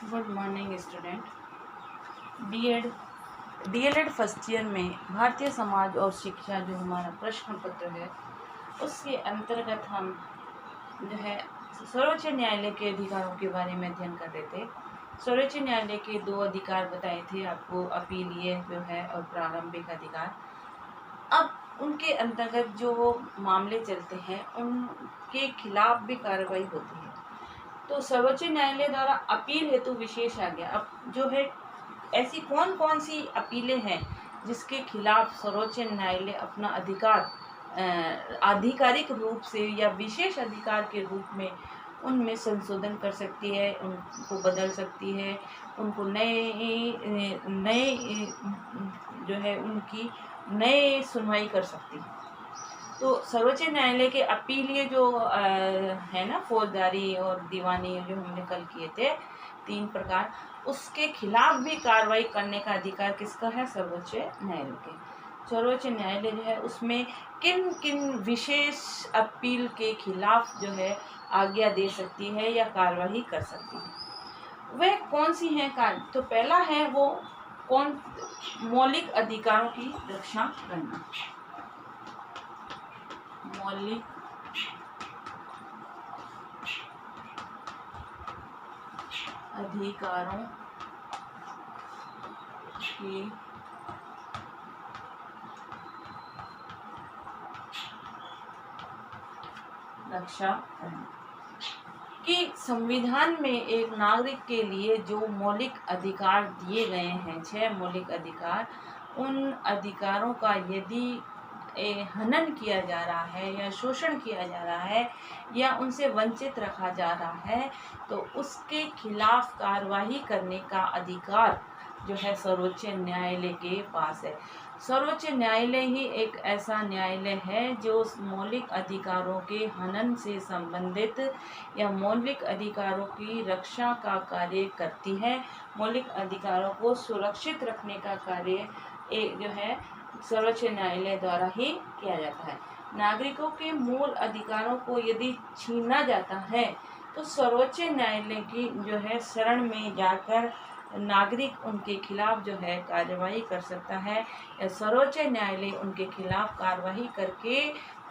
Good morning student. DElEd first year में भारतीय समाज और शिक्षा जो हमारा प्रश्न पत्र है उसके अंतर्गत हम जो है सर्वोच्च न्यायालय के अधिकारों के बारे में अध्ययन कर रहे थे। सर्वोच्च न्यायालय के 2 अधिकार बताए थे आपको, अपीलीय जो है और प्रारंभिक अधिकार। अब उनके अंतर्गत जो मामले चलते हैं उनके खिलाफ भी कार्रवाई होती है। तो सर्वोच्च न्यायालय द्वारा अपील हेतु विशेष आज्ञा, अब जो है ऐसी कौन कौन सी अपीलें हैं जिसके खिलाफ सर्वोच्च न्यायालय अपना अधिकार आधिकारिक रूप से या विशेष अधिकार के रूप में उनमें संशोधन कर सकती है, उनको बदल सकती है, उनको नए नए जो है उनकी नए सुनवाई कर सकती है। तो सर्वोच्च न्यायालय के अपीलीय जो है ना, फौजदारी और दीवानी जो हमने कल किए थे 3 प्रकार, उसके खिलाफ भी कार्रवाई करने का अधिकार किसका है? सर्वोच्च न्यायालय के। सर्वोच्च न्यायालय जो है उसमें किन किन विशेष अपील के खिलाफ जो है आज्ञा दे सकती है या कार्रवाई कर सकती है, वह कौन सी है कार्य? तो पहला है वो कौन? मौलिक अधिकारों की रक्षा करना। मौलिक अधिकारों की रक्षा करना। कि संविधान में एक नागरिक के लिए जो मौलिक अधिकार दिए गए हैं, 6 मौलिक अधिकार, उन अधिकारों का यदि हनन किया जा रहा है या शोषण किया जा रहा है या उनसे वंचित रखा जा रहा है तो उसके खिलाफ कार्रवाई करने का अधिकार जो है सर्वोच्च न्यायालय के पास है। सर्वोच्च न्यायालय ही एक ऐसा न्यायालय है जो मौलिक अधिकारों के हनन से संबंधित या मौलिक अधिकारों की रक्षा का कार्य करती है। मौलिक अधिकारों को सुरक्षित रखने का कार्य जो है सर्वोच्च न्यायालय द्वारा ही किया जाता है। नागरिकों के मूल अधिकारों को यदि छीना जाता है तो सर्वोच्च न्यायालय की जो है शरण में जाकर नागरिक उनके खिलाफ जो है कार्रवाई कर सकता है या सर्वोच्च न्यायालय उनके खिलाफ कार्रवाई करके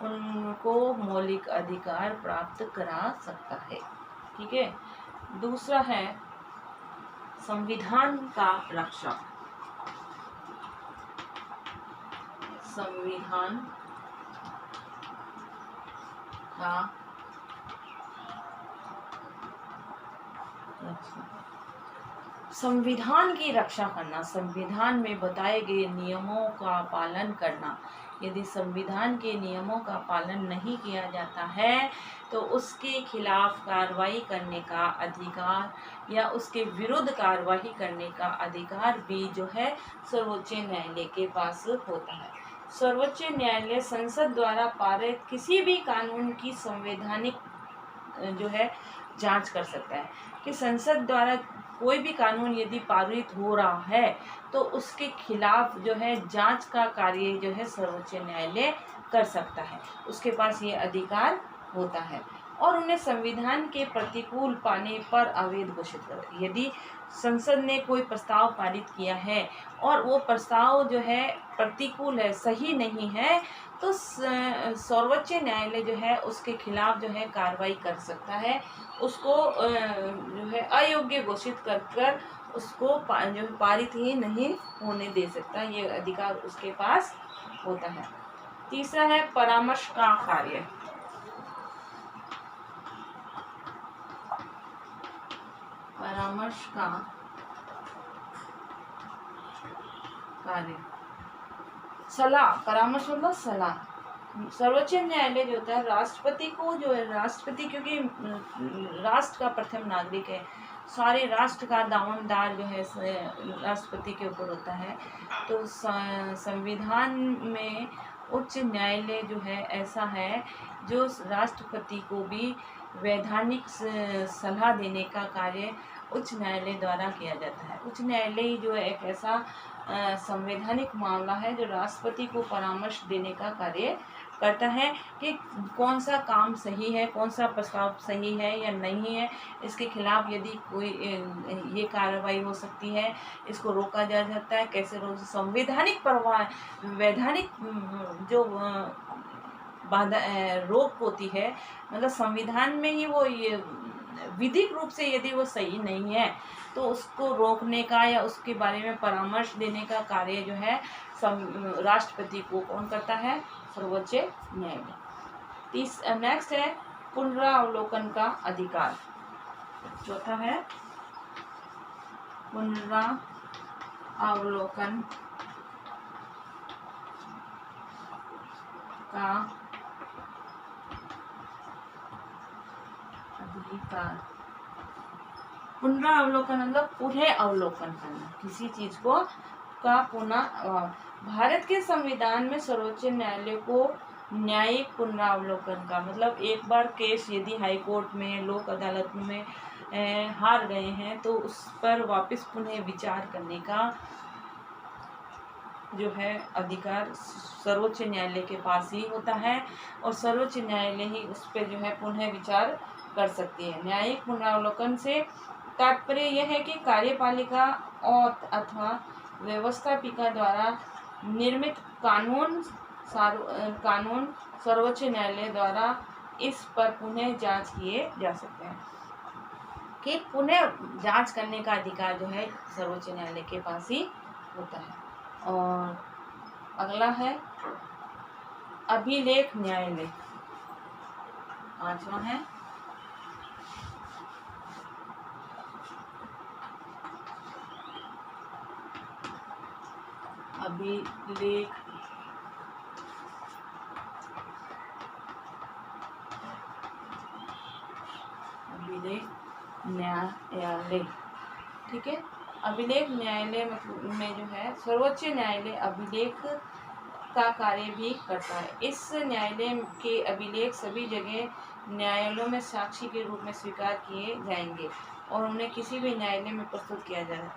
उनको मौलिक अधिकार प्राप्त करा सकता है। ठीक है। दूसरा है संविधान का रक्षा। संविधान का रक्षा। संविधान की रक्षा करना, संविधान में बताए गए नियमों का पालन करना। यदि संविधान के नियमों का पालन नहीं किया जाता है तो उसके खिलाफ कार्रवाई करने का अधिकार या उसके विरुद्ध कार्रवाई करने का अधिकार भी जो है सर्वोच्च न्यायालय के पास होता है। सर्वोच्च न्यायालय संसद द्वारा पारित किसी भी कानून की संवैधानिक जो है जांच कर सकता है कि संसद द्वारा कोई भी कानून यदि पारित हो रहा है तो उसके खिलाफ जो है जांच का कार्य जो है सर्वोच्च न्यायालय कर सकता है, उसके पास ये अधिकार होता है। और उन्हें संविधान के प्रतिकूल पाने पर अवैध घोषित कर। यदि संसद ने कोई प्रस्ताव पारित किया है और वो प्रस्ताव जो है प्रतिकूल है, सही नहीं है, तो सर्वोच्च न्यायालय जो है उसके खिलाफ जो है कार्रवाई कर सकता है, उसको जो है अयोग्य घोषित कर उसको जो पारित ही नहीं होने दे सकता। ये अधिकार उसके पास होता है। तीसरा है परामर्श का कार्य। परामर्श का कार्य, सलाह। परामर्श मतलब सलाह। सर्वोच्च न्यायालय जो होता है राष्ट्रपति को जो है, राष्ट्रपति क्योंकि राष्ट्र का प्रथम नागरिक है, सारे राष्ट्र का दामनदार जो है राष्ट्रपति के ऊपर होता है। तो संविधान में उच्च न्यायालय जो है ऐसा है जो राष्ट्रपति को भी वैधानिक सलाह देने का कार्य उच्च न्यायालय द्वारा किया जाता है। उच्च न्यायालय जो है एक ऐसा संवैधानिक मामला है जो राष्ट्रपति को परामर्श देने का कार्य करता है कि कौन सा काम सही है, कौन सा प्रस्ताव सही है या नहीं है, इसके खिलाफ यदि कोई ये कार्रवाई हो सकती है, इसको रोका जा सकता है, कैसे रोक, संवैधानिक प्रवाह वैधानिक जो बाधा रोक होती है, मतलब संविधान में ही वो ये विधिक रूप से यदि वो सही नहीं है तो उसको रोकने का या उसके बारे में परामर्श देने का कार्य जो है राष्ट्रपति को कौन करता है, सर्वोच्च न्यायालय। नेक्स्ट है पुनरावलोकन का अधिकार। चौथा है पुनरावलोकन का अधिकार। पुनरावलोकन मतलब पुनः अवलोकन करना किसी चीज को का पुनः। भारत के संविधान में सर्वोच्च न्यायालय को न्यायिक पुनरावलोकन का मतलब एक बार केस यदि हाई कोर्ट में, लोक अदालत में हार गए हैं तो उस पर वापस पुनः विचार करने का जो है अधिकार सर्वोच्च न्यायालय के पास ही होता है और सर्वोच्च न्यायालय ही उस पर जो है पुनः विचार कर सकती है। न्यायिक पुनरावलोकन से तात्पर्य यह है कि कार्यपालिका और अथवा व्यवस्थापिका द्वारा निर्मित कानून सर्वोच्च न्यायालय द्वारा इस पर पुनः जांच किए जा सकते हैं, कि पुनः जांच करने का अधिकार जो है सर्वोच्च न्यायालय के पास ही होता है। और अगला है अभिलेख न्यायालय। पांचवा है अभिलेख न्यायालय। ठीक है, अभिलेख न्यायालय में जो है सर्वोच्च न्यायालय अभिलेख का कार्य भी करता है। इस न्यायालय के अभिलेख सभी जगह न्यायालयों में साक्षी के रूप में स्वीकार किए जाएंगे और उन्हें किसी भी न्यायालय में प्रस्तुत किया जाएगा।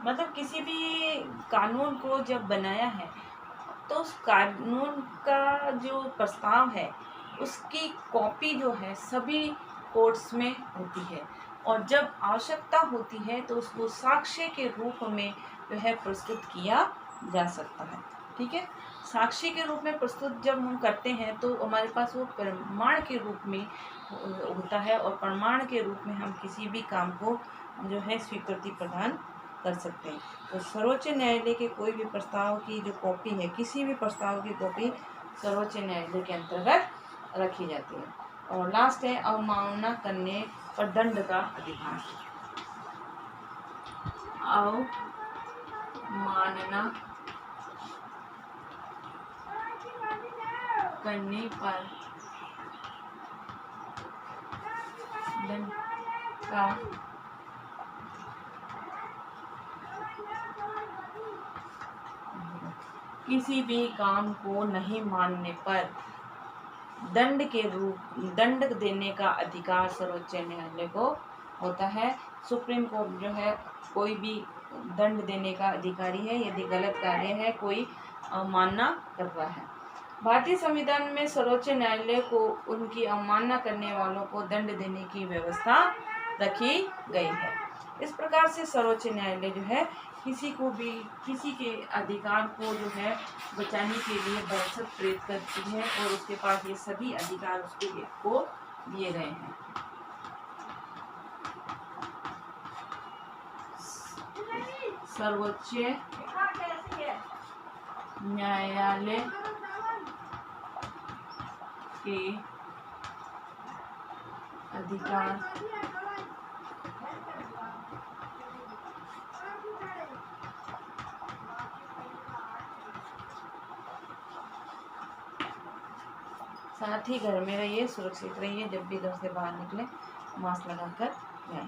मतलब किसी भी कानून को जब बनाया है तो उस कानून का जो प्रस्ताव है उसकी कॉपी जो है सभी कोर्ट्स में होती है और जब आवश्यकता होती है तो उसको साक्ष्य के रूप में जो है प्रस्तुत किया जा सकता है। ठीक है, साक्ष्य के रूप में प्रस्तुत जब हम करते हैं तो हमारे पास वो प्रमाण के रूप में होता है और प्रमाण के रूप में हम किसी भी काम को जो है स्वीकृति प्रदान कर सकते हैं। तो सर्वोच्च न्यायालय के कोई भी प्रस्ताव की जो कॉपी है, किसी भी प्रस्ताव की कॉपी सर्वोच्च न्यायालय के अंतर्गत रखी जाती है। और लास्ट है अवमानना करने पर दंड का अधिकार। अवमानना करने पर दंड का किसी भी काम को नहीं मानने पर दंड देने का अधिकार सर्वोच्च न्यायालय को होता है। सुप्रीम कोर्ट जो है कोई भी दंड देने का अधिकारी है यदि गलत कार्य है कोई अवमानना कर रहा है। भारतीय संविधान में सर्वोच्च न्यायालय को उनकी अवमानना करने वालों को दंड देने की व्यवस्था रखी गई है। इस प्रकार से सर्वोच्च न्यायालय जो है किसी को भी किसी के अधिकार को जो है बचाने के लिए बरसत प्रेरित करती है और उसके पास ये सभी अधिकार को दिए गए हैं। सर्वोच्च न्यायालय के अधिकार साथ ही घर में रहिए, सुरक्षित रहिए, जब भी घर से बाहर निकले मास्क लगाकर जाएं।